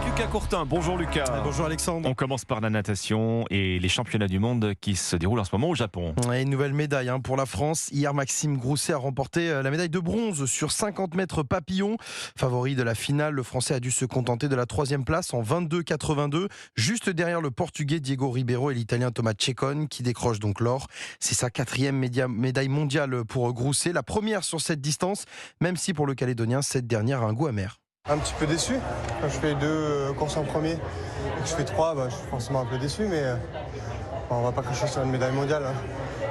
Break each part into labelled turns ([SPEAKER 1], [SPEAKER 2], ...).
[SPEAKER 1] avec Lucas Courtin. Bonjour Lucas.
[SPEAKER 2] Bonjour Alexandre.
[SPEAKER 1] On commence par la natation et les championnats du monde qui se déroulent en ce moment au Japon.
[SPEAKER 2] Et une nouvelle médaille pour la France. Hier, Maxime Grousset a remporté la médaille de bronze sur 50 mètres papillon. Favori de la finale, le Français a dû se contenter de la 3e place en 22,82, juste derrière le Portugais Diego Ribeiro et l'Italien Thomas Ceccone qui décroche donc l'or. C'est sa 4e médaille mondiale pour Grousset, la première sur cette distance, même si pour le Calédonien, cette dernière a un goût amer.
[SPEAKER 3] Un petit peu déçu. Quand je fais 2 courses en premier et que je fais 3, je suis forcément un peu déçu, mais on va pas cracher sur une médaille mondiale.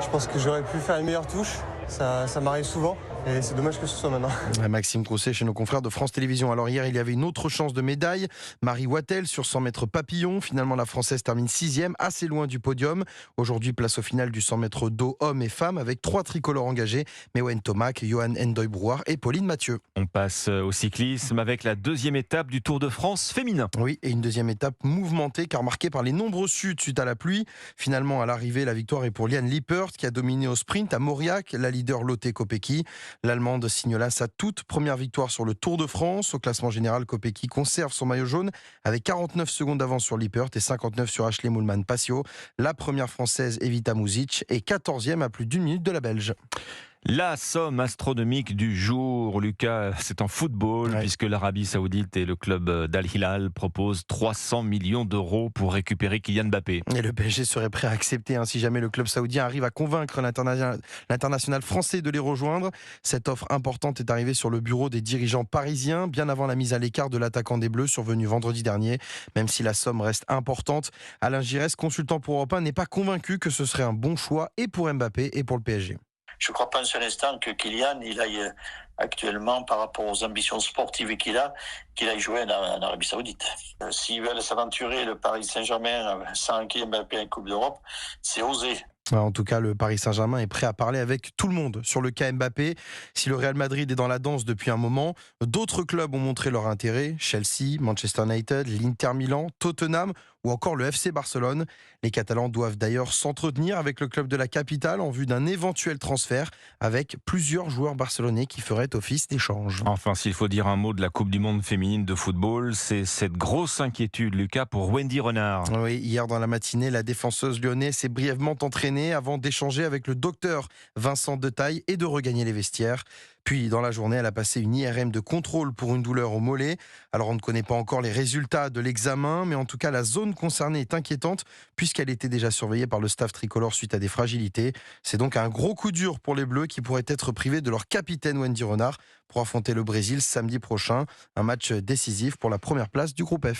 [SPEAKER 3] Je pense que j'aurais pu faire une meilleure touche. Ça m'arrive souvent et c'est dommage que ce soit maintenant.
[SPEAKER 2] Maxime Grousset chez nos confrères de France Télévisions. Alors hier, il y avait une autre chance de médaille. Marie Wattel sur 100 mètres papillon. Finalement, la Française termine 6e, assez loin du podium. Aujourd'hui, place au final du 100 mètres dos hommes et femmes avec 3 tricolores engagés. Mewen Tomac, Johan Endoy-Brouard et Pauline Mathieu.
[SPEAKER 1] On passe au cyclisme avec la 2e étape du Tour de France féminin.
[SPEAKER 2] Oui, et une 2e étape mouvementée car marquée par les nombreux chutes suite à la pluie. Finalement, à l'arrivée, la victoire est pour Liane Lippert qui a dominé au sprint à Mauriac, la leader Lotte Kopecky. L'Allemande signe là sa toute première victoire sur le Tour de France. Au classement général, Kopecky conserve son maillot jaune avec 49 secondes d'avance sur Lippert et 59 sur Ashley Moolman-Passio. La première Française, Evita Muzic, est 14e à plus d'1 minute de la Belge.
[SPEAKER 1] La somme astronomique du jour, Lucas, c'est en football, puisque l'Arabie Saoudite et le club d'Al Hilal proposent 300 millions d'euros pour récupérer Kylian Mbappé.
[SPEAKER 2] Et le PSG serait prêt à accepter si jamais le club saoudien arrive à convaincre l'international français de les rejoindre. Cette offre importante est arrivée sur le bureau des dirigeants parisiens, bien avant la mise à l'écart de l'attaquant des Bleus survenu vendredi dernier. Même si la somme reste importante, Alain Giresse, consultant pour Europe 1, n'est pas convaincu que ce serait un bon choix et pour Mbappé et pour le PSG.
[SPEAKER 4] Je ne crois pas un seul instant que Kylian, il aille actuellement, par rapport aux ambitions sportives qu'il aille jouer en Arabie Saoudite. S'ils veulent s'aventurer, le Paris Saint-Germain, sans Kylian Mbappé en Coupe d'Europe, c'est osé.
[SPEAKER 2] En tout cas, le Paris Saint-Germain est prêt à parler avec tout le monde sur le cas Mbappé. Si le Real Madrid est dans la danse depuis un moment, d'autres clubs ont montré leur intérêt. Chelsea, Manchester United, l'Inter Milan, Tottenham ou encore le FC Barcelone. Les Catalans doivent d'ailleurs s'entretenir avec le club de la capitale en vue d'un éventuel transfert avec plusieurs joueurs barcelonais qui feraient office d'échange.
[SPEAKER 1] Enfin, s'il faut dire un mot de la Coupe du Monde féminine de football, c'est cette grosse inquiétude, Lucas, pour Wendy Renard.
[SPEAKER 2] Oui, hier dans la matinée, la défenseuse lyonnaise s'est brièvement entraînée avant d'échanger avec le docteur Vincent Detaille et de regagner les vestiaires. Puis, dans la journée, elle a passé une IRM de contrôle pour une douleur au mollet. Alors, on ne connaît pas encore les résultats de l'examen, mais en tout cas, la zone concernée est inquiétante puisqu'elle était déjà surveillée par le staff tricolore suite à des fragilités. C'est donc un gros coup dur pour les Bleus qui pourraient être privés de leur capitaine Wendy Renard pour affronter le Brésil samedi prochain. Un match décisif pour la première place du groupe F.